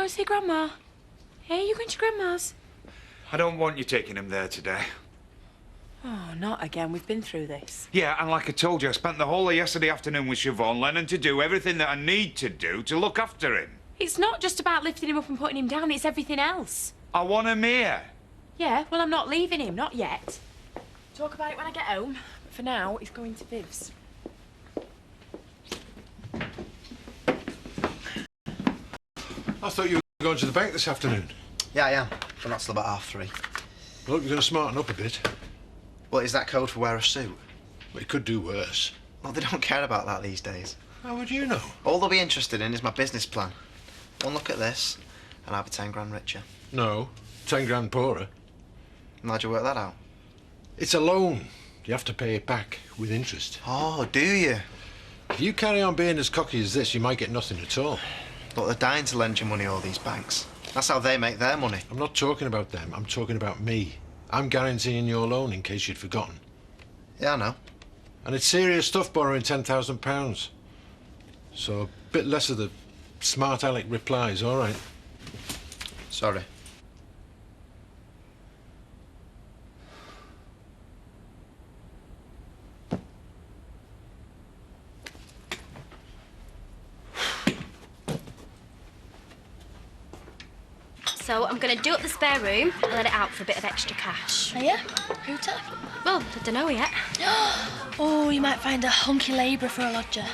go see Grandma? Hey, you going to Grandma's? I don't want you taking him there today. Oh, not again. We've been through this. Yeah, and like I told you, I spent the whole of yesterday afternoon with Siobhan, learning to do everything that I need to do to look after him. It's not just about lifting him up and putting him down, it's everything else. I want him here. Yeah, well, I'm not leaving him, not yet. Talk about it when I get home. But for now, he's going to Viv's. I thought you were going to the bank this afternoon. Yeah, I am, but not till about 3:30. Well, you're going to smarten up a bit. Well, is that code for wear a suit? Well, it could do worse. Well, they don't care about that these days. How would you know? All they'll be interested in is my business plan. One look at this, and I'll be 10 grand richer. No, 10 grand poorer. And how'd you work that out? It's a loan. You have to pay it back with interest. Oh, do you? If you carry on being as cocky as this, you might get nothing at all. Look, they're dying to lend you money, all these banks. That's how they make their money. I'm not talking about them. I'm talking about me. I'm guaranteeing your loan in case you'd forgotten. Yeah, I know. And it's serious stuff borrowing £10,000. So a bit less of the smart aleck replies, all right? Sorry. So I'm going to do up the spare room and let it out for a bit of extra cash. Are you? Who to? Well, I don't know yet. Oh, you might find a hunky labourer for a lodger.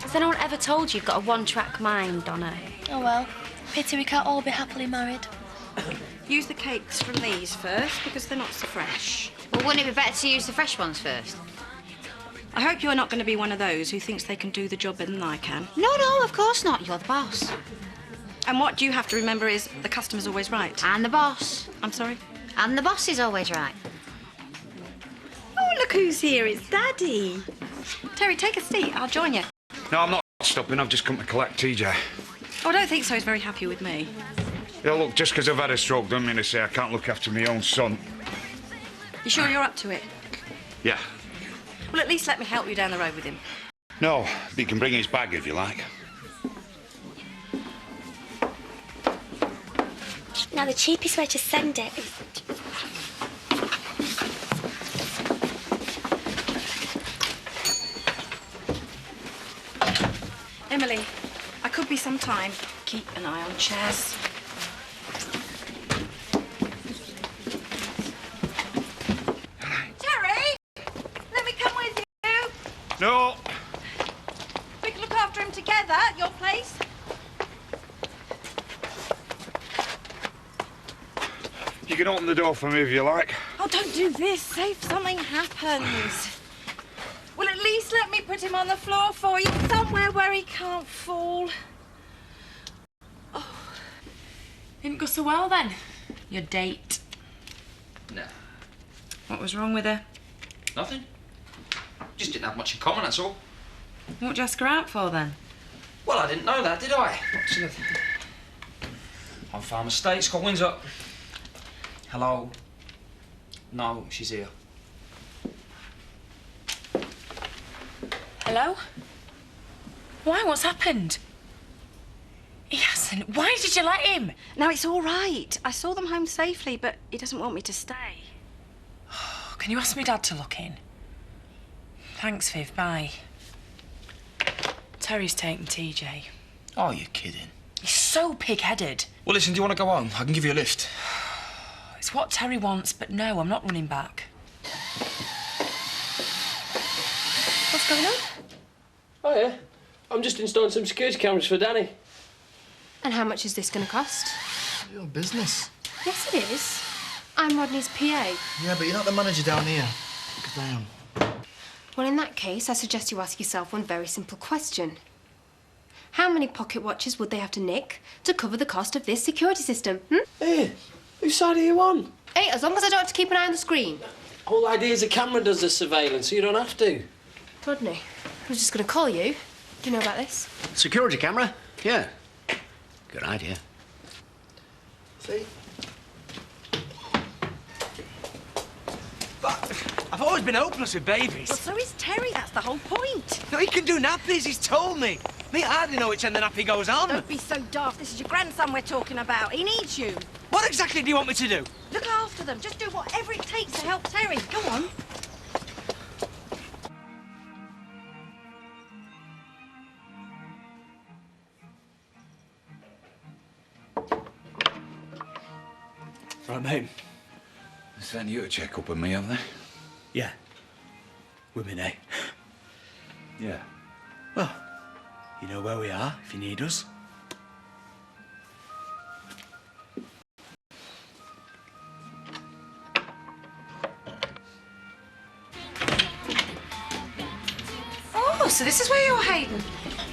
Has anyone ever told you you've got a one-track mind, Donna? Oh, well. Pity we can't all be happily married. Use the cakes from these first, because they're not so fresh. Well, wouldn't it be better to use the fresh ones first? I hope you're not going to be one of those who thinks they can do the job better than I can. No, of course not. You're the boss. And what you have to remember is the customer's always right. And the boss. I'm sorry? And the boss is always right. Oh, look who's here. It's Daddy. Terry, take a seat. I'll join you. No, I'm not stopping. I've just come to collect TJ. Oh, I don't think so. He's very happy with me. Yeah, look, just because I've had a stroke doesn't mean to say I can't look after my own son. You sure you're up to it? Yeah. Well, at least let me help you down the road with him. No, but you can bring his bag if you like. Now, the cheapest way to send it is... Emily, I could be some time. Keep an eye on chairs. Terry! Let me come with you. No. We can look after him together at your place. You can open the door for me if you like. Oh, don't do this. Say if something happens. Well, at least let me put him on the floor for you, somewhere where he can't fall. Oh. Didn't go so well, then? Your date? No. What was wrong with her? Nothing. Just didn't have much in common, that's all. What'd you ask her out for, then? Well, I didn't know that, did I? On Farm Estate, Scott Windsor. Hello? No, she's here. Hello? Why? What's happened? He hasn't. Why did you let him? No, it's all right. I saw them home safely, but he doesn't want me to stay. Can you ask me Dad to look in? Thanks, Viv. Bye. Terry's taking TJ. Oh, you're kidding. He's so pig-headed. Well, listen, do you want to go home? I can give you a lift. It's what Terry wants, but no, I'm not running back. What's going on? Oh, yeah. I'm just installing some security cameras for Danny. And how much is this going to cost? Your business. Yes, it is. I'm Rodney's PA. Yeah, but you're not the manager down here. Because I am. Well, in that case, I suggest you ask yourself one very simple question. How many pocket watches would they have to nick to cover the cost of this security system, Hey, whose side are you on? Hey, as long as I don't have to keep an eye on the screen. The whole idea is a camera does the surveillance, so you don't have to. Rodney, I was just going to call you. Do you know about this? Security camera? Yeah. Good idea. See? But I've always been hopeless with babies. Well, so is Terry. That's the whole point. No, he can do nappies, he's told me. Me, I hardly know which end the nappy goes on. Don't be so daft. This is your grandson we're talking about. He needs you. What exactly do you want me to do? Look after them. Just do whatever it takes to help Terry. Go on. Right, mate. They sent you to check up on me, have they? Yeah. Women, eh? Yeah. Well, you know where we are if you need us. Oh, so this is where you're hiding?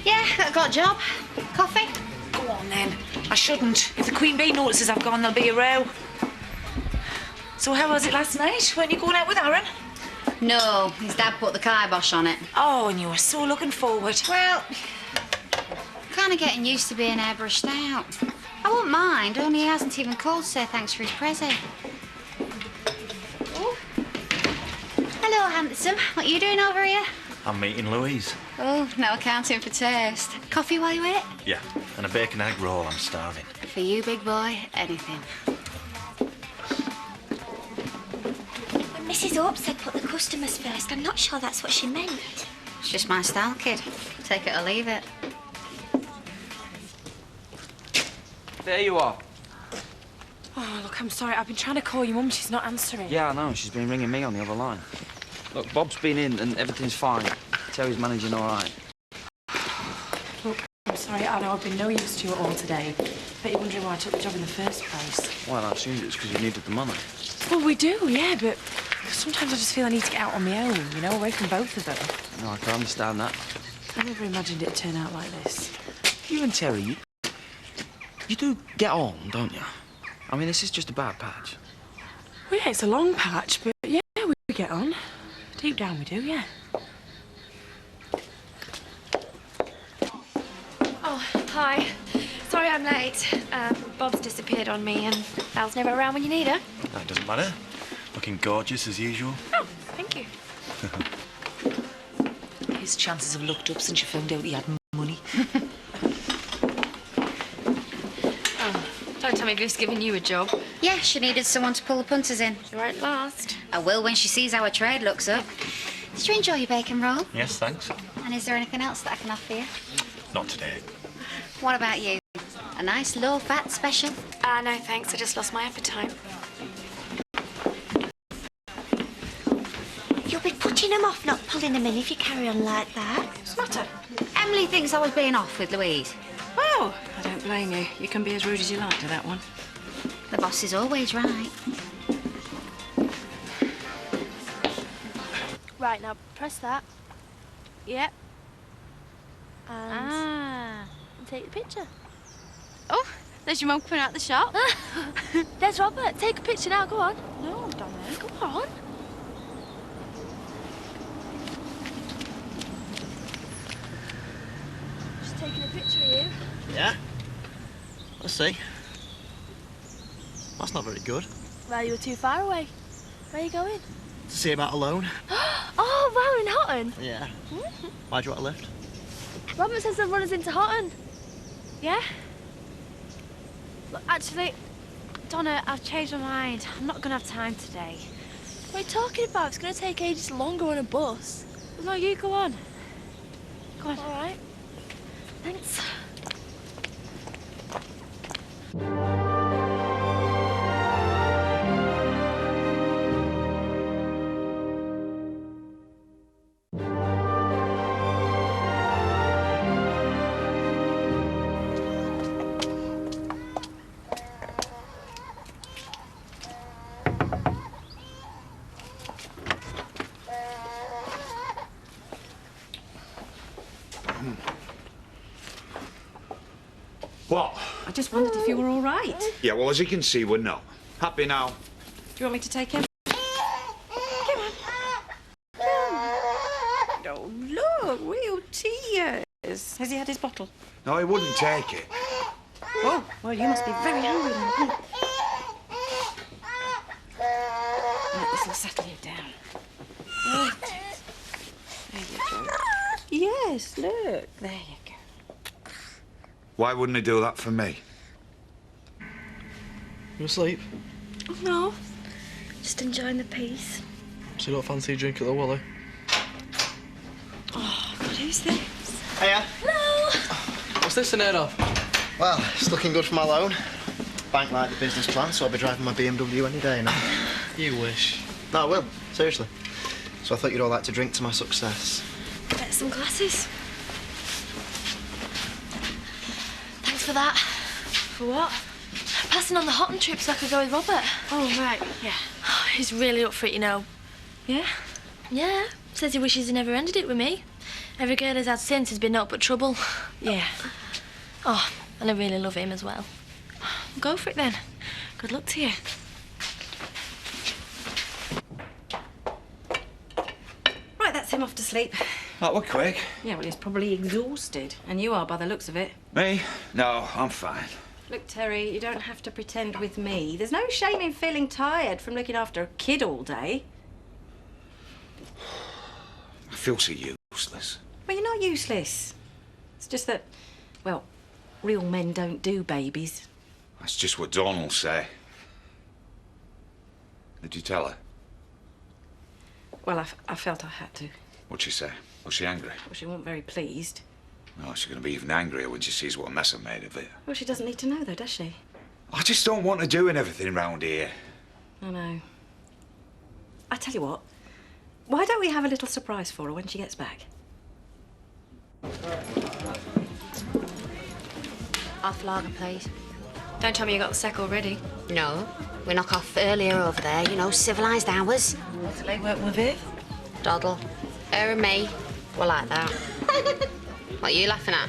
Yeah, I got a job. Coffee? Go on, then. I shouldn't. If the Queen Bee notices I've gone, there'll be a row. So how was it last night? Weren't you going out with Aaron? No, his dad put the kibosh on it. Oh, and you were so looking forward. Well, kind of getting used to being airbrushed out. I won't mind, only he hasn't even called to say thanks for his present. Oh. Hello, handsome. What are you doing over here? I'm meeting Louise. Oh, no accounting for taste. Coffee while you wait? Yeah, and a bacon egg roll. I'm starving. For you, big boy, anything. When Mrs. Hope said put the customers first, I'm not sure that's what she meant. It's just my style, kid. Take it or leave it. There you are. Oh, look, I'm sorry. I've been trying to call your mum. She's not answering. Yeah, I know. She's been ringing me on the other line. Look, Bob's been in and everything's fine. Terry's managing all right. Look, I'm sorry. I know I've been no use to you at all today. Bet you're wondering why I took the job in the first place. Well, I assumed it's because you needed the money. Well, we do, yeah, but sometimes I just feel I need to get out on my own, you know, away from both of them. No, I can understand that. I never imagined it'd turn out like this. You and Terry, you do get on, don't you? I mean, this is just a bad patch. Well, yeah, it's a long patch, but yeah, we get on. Deep down we do, yeah. Oh, hi. Sorry I'm late. Bob's disappeared on me and Al's never around when you need her. That doesn't matter. Looking gorgeous as usual. Oh, thank you. His chances have looked up since you found out he had money. Oh, don't tell me Biff's giving you a job. Yeah, she needed someone to pull the punters in. She won't last. I will when she sees how her trade looks up. Did you enjoy your bacon roll? Yes, thanks. And is there anything else that I can offer you? Not today. What about you? A nice low-fat special? No thanks. I just lost my appetite. You'll be putting them off, not pulling them in if you carry on like that. What's the matter? Emily thinks I was being off with Louise. Well, I don't blame you. You can be as rude as you like to that one. The boss is always right. Right, now press that. Yep. And take the picture. Oh, there's your mum coming out the shop. There's Robert. Take a picture now. Go on. No, Donna. Go on. Just taking a picture of you. Yeah? Let's see. That's not very good. Well, you were too far away. Where are you going? To see about alone. Oh, wow, in Houghton. Yeah. Why'd you want a lift? Robert says they'll run us into Houghton. Yeah? Look, actually, Donna, I've changed my mind. I'm not going to have time today. What are you talking about? It's going to take ages longer on a bus. No, you go on. Go on. All right. Thanks. What? I just wondered if you were all right. Yeah, well, as you can see, we're not. Happy now? Do you want me to take him? Oh, look, real tears. Has he had his bottle? No, he wouldn't take it. Oh, well, you must be very hungry then. Right, this will settle you down. Right. There you go. Yes, look. There you go. Why wouldn't he do that for me? You asleep? Oh, no. Just enjoying the peace. So you don't fancy a drink at the Wally? Oh, God, who's this? Hiya. Hello. What's this in air of? Well, it's looking good for my loan. Bank like the business plan, so I'll be driving my BMW any day now. You wish. No, I will. Seriously. So I thought you'd all like to drink to my success. Get some glasses. Thanks for that. For what? Passing on the Hotton trip so I could go with Robert. Oh, right, yeah. He's really up for it, you know. Yeah? Yeah. Says he wishes he never ended it with me. Every girl he's had since has been nothing but trouble. Yeah. Oh, and I really love him as well. Go for it then. Good luck to you. Right, that's him off to sleep. That were quick. Yeah, well, he's probably exhausted. And you are by the looks of it. Me? No, I'm fine. Look, Terry, you don't have to pretend with me. There's no shame in feeling tired from looking after a kid all day. I feel so useless. Well, you're not useless. It's just that, well, real men don't do babies. That's just what Dawn will say. Did you tell her? Well, I felt I had to. What'd she say? Was she angry? Well, she wasn't very pleased. Oh, she's going to be even angrier when she sees what a mess I made of it. Well, she doesn't need to know, though, does she? I just don't want her doing everything around here. I know. I tell you what, why don't we have a little surprise for her when she gets back? Half lager, please. Don't tell me you got the sec already. No, we knock off earlier over there, you know, civilised hours. What's the late work with it? Doddle. Her and me, we're like that. What are you laughing at?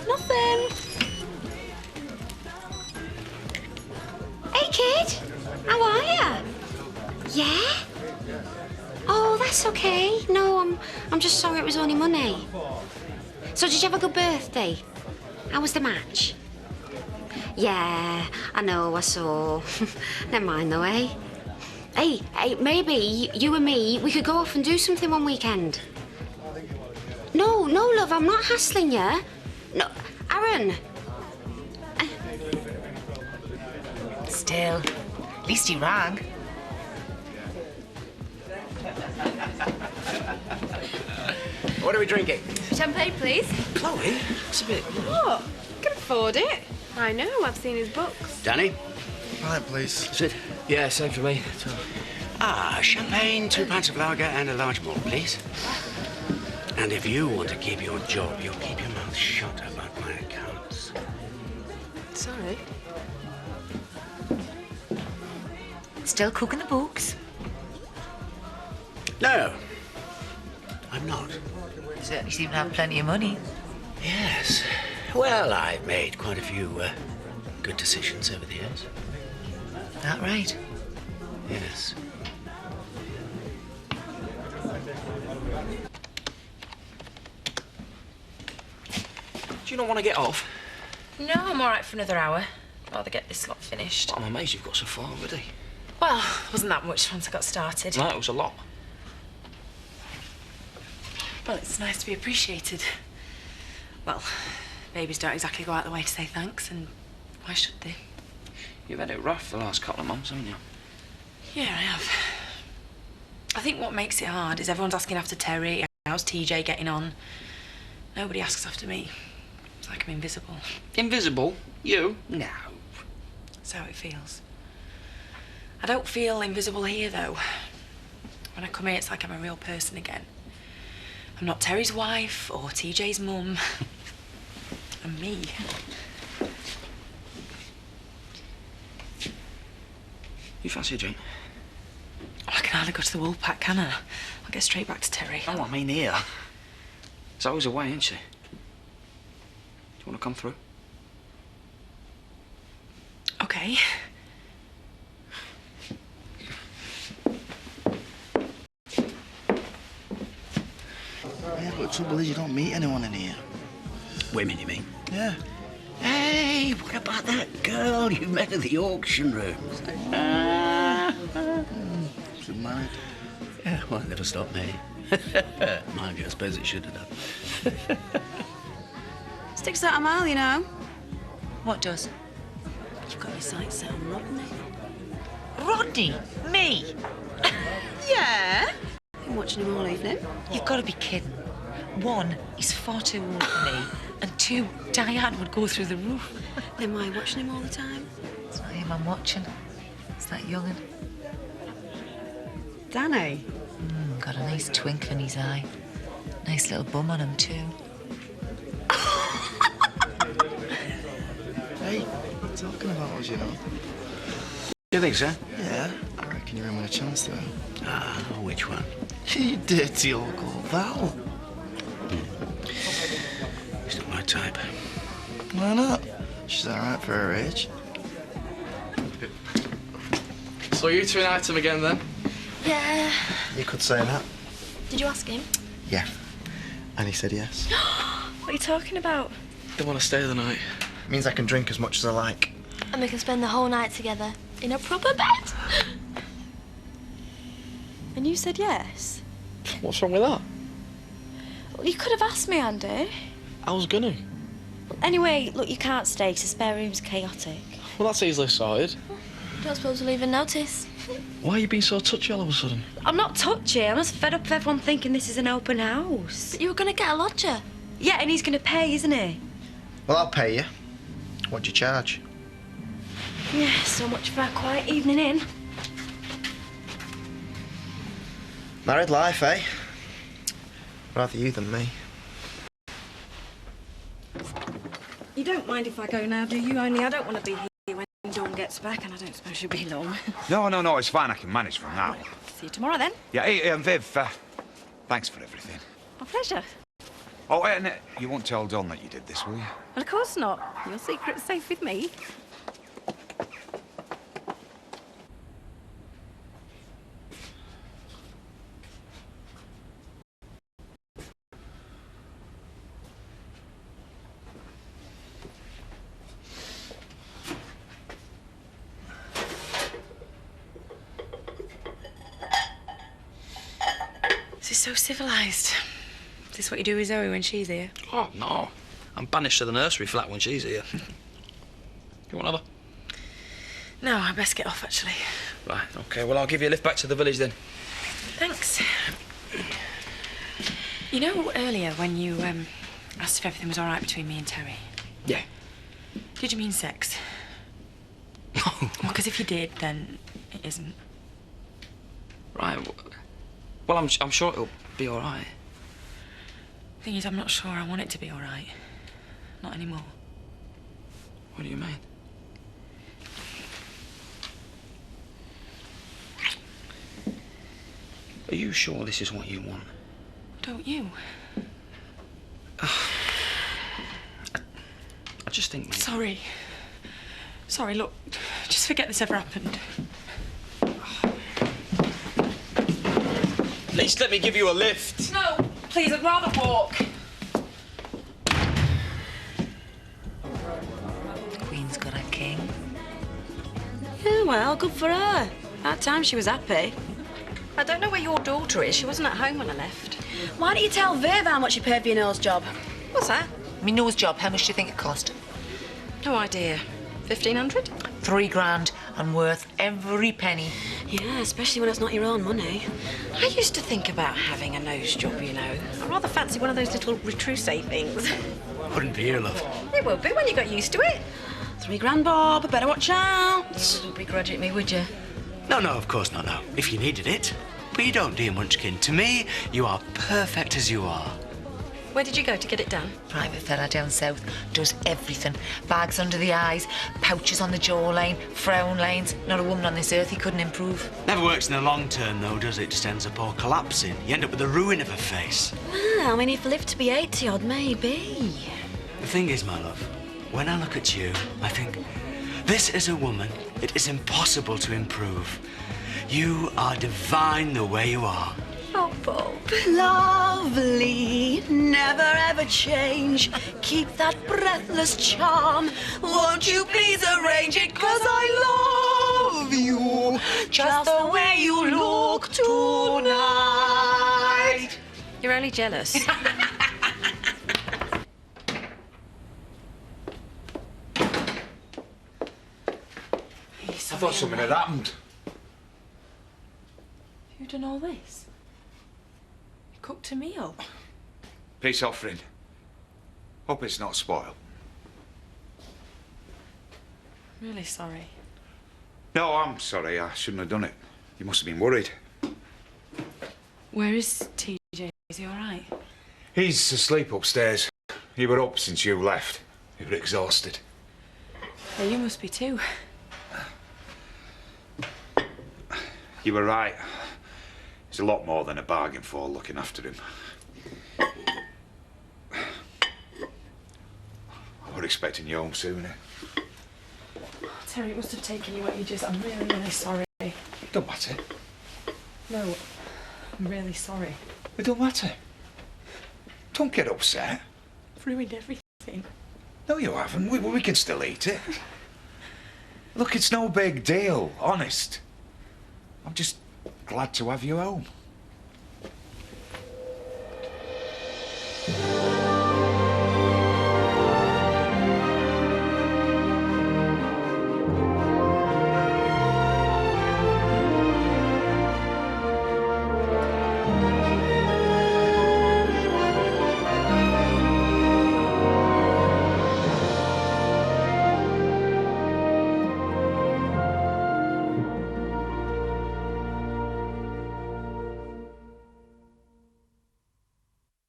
Nothing. Hey, kid. How are you? Yeah? Oh, that's okay. No, I'm just sorry it was only money. So did you have a good birthday? How was the match? Yeah, I know, I saw. Never mind though, eh? Hey, maybe you and me, we could go off and do something one weekend. No, love, I'm not hassling you. No, Aaron. Still, at least he rang. What are we drinking? Champagne, please. Chloe, it's a bit... What? Can afford it. I know, I've seen his books. Danny? Right, please. Is it? Yeah, same for me. Champagne, 2 pints of lager and a large malt, please. And if you want to keep your job, you'll keep your mouth shut about my accounts. Sorry. Still cooking the books? No, I'm not. You certainly seem to have plenty of money. Yes. Well, I've made quite a few good decisions over the years. That right? Yes. Do you not want to get off? No, I'm all right for another hour. I'd rather get this lot finished. I'm amazed you've got so far already. Well, wasn't that much once I got started. No, it was a lot. Well, it's nice to be appreciated. Well, babies don't exactly go out of the way to say thanks, and why should they? You've had it rough the last couple of months, haven't you? Yeah, I have. I think what makes it hard is everyone's asking after Terry. How's TJ getting on? Nobody asks after me. It's like I'm invisible. Invisible? You? No. That's how it feels. I don't feel invisible here, though. When I come here, it's like I'm a real person again. I'm not Terry's wife or TJ's mum. I'm me. You fancy a drink? Oh, I can hardly go to the wool pack, can I? I'll get straight back to Terry. Oh, I mean here. Zoe's away, isn't she? Do you want to come through? Okay. Yeah, but the trouble is you don't meet anyone in here. Women, you mean? Yeah. Hey, what about that girl you met at the auction rooms? She's married. Yeah, well, it never stopped me. Mind you, I suppose it should have done. Sticks out a mile, you know. What does? You've got your sights set on Rodney. Rodney? Me? Yeah? Been watching him all evening. You've got to be kidding. One, he's far too old for me. And two, Diane would go through the roof. Then why are you watching him all the time? It's not him I'm watching. It's that young'un. Danny? Got a nice twinkle in his eye. Nice little bum on him, too. Hey, what are you talking about us, you know? You think so? Yeah, I reckon you're in with a chance, though. Ah, which one? You dirty old girl, Val. She's not my type. Why not? She's all right for her age. So you two an item again, then? Yeah. You could say that. Did you ask him? Yeah. And he said yes. What are you talking about? They want to stay the night. Means I can drink as much as I like. And we can spend the whole night together in a proper bed. And you said yes? What's wrong with that? Well, you could have asked me, Andy. I was gonna. Anyway, look, you can't stay 'cause the spare room's chaotic. Well, that's easily sorted. Don't suppose we'll even notice. Why are you being so touchy all of a sudden? I'm not touchy. I'm just fed up of everyone thinking this is an open house. But you were going to get a lodger. Yeah, and he's going to pay, isn't he? Well, I'll pay you. What'd you charge? Yeah, so much for our quiet evening in. Married life, eh? Rather you than me. You don't mind if I go now, do you? Only I don't want to be here when Dawn gets back, and I don't suppose she'll be long. No, it's fine. I can manage from now. See you tomorrow, then. Yeah, hey, Viv, thanks for everything. My pleasure. Oh, and you won't tell Don that you did this, will you? Well, of course not. Your secret's safe with me. This is so civilised. Is this what you do with Zoe when she's here? Oh, no. I'm banished to the nursery flat when she's here. You want another? No, I best get off, actually. Right, OK. Well, I'll give you a lift back to the village, then. Thanks. You know, earlier when you asked if everything was all right between me and Terry? Yeah. Did you mean sex? Well, because if you did, then it isn't. Right. Well, I'm sure it'll be all right. Thing is, I'm not sure I want it to be all right. Not anymore. What do you mean? Are you sure this is what you want? Don't you? I just think maybe... Sorry. Sorry, look, just forget this ever happened. At least let me give you a lift. No, please, I'd rather walk. Queen's got a king. Yeah, well, good for her. That time she was happy. I don't know where your daughter is. She wasn't at home when I left. Why don't you tell Viv how much you paid for your nose job? What's that? My nose job, how much do you think it cost? No idea. 1,500? 3 grand and worth every penny. Yeah, especially when it's not your own money. I used to think about having a nose job, you know. I rather fancy one of those little retrousse things. Wouldn't be here, love. It will be when you got used to it. 3 grand, Bob. Better watch out. You wouldn't begrudge it me, would you? No, of course not, no. If you needed it. But you don't, dear Munchkin. To me, you are perfect as you are. Where did you go to get it done? Private fella down south. Does everything. Bags under the eyes, pouches on the jawline, frown lines. Not a woman on this earth he couldn't improve. Never works in the long term, though, does it? Just ends up all collapsing. You end up with the ruin of a face. Well, I mean, if I live to be 80-odd, maybe. The thing is, my love, when I look at you, I think, this is a woman it is impossible to improve. You are divine the way you are. Oh, Bob. Lovely, never ever change. Keep that breathless charm. Won't you please arrange it? 'Cause I love you just the way you look tonight. You're only jealous. sorry. I thought something had happened. You done all this? You cooked a meal? Peace offering. Hope it's not spoiled. Really sorry. No, I'm sorry. I shouldn't have done it. You must have been worried. Where is TJ? Is he all right? He's asleep upstairs. He were up since you left. He were exhausted. Yeah, you must be too. You were right. There's a lot more than a bargain for looking after him. I were expecting you home sooner. Terry, it must have taken you ages. I'm really, really sorry. It don't matter. No, I'm really sorry. It don't matter. Don't get upset. I've ruined everything. No, you haven't. We can still eat it. Look, it's no big deal, honest. I'm just glad to have you home.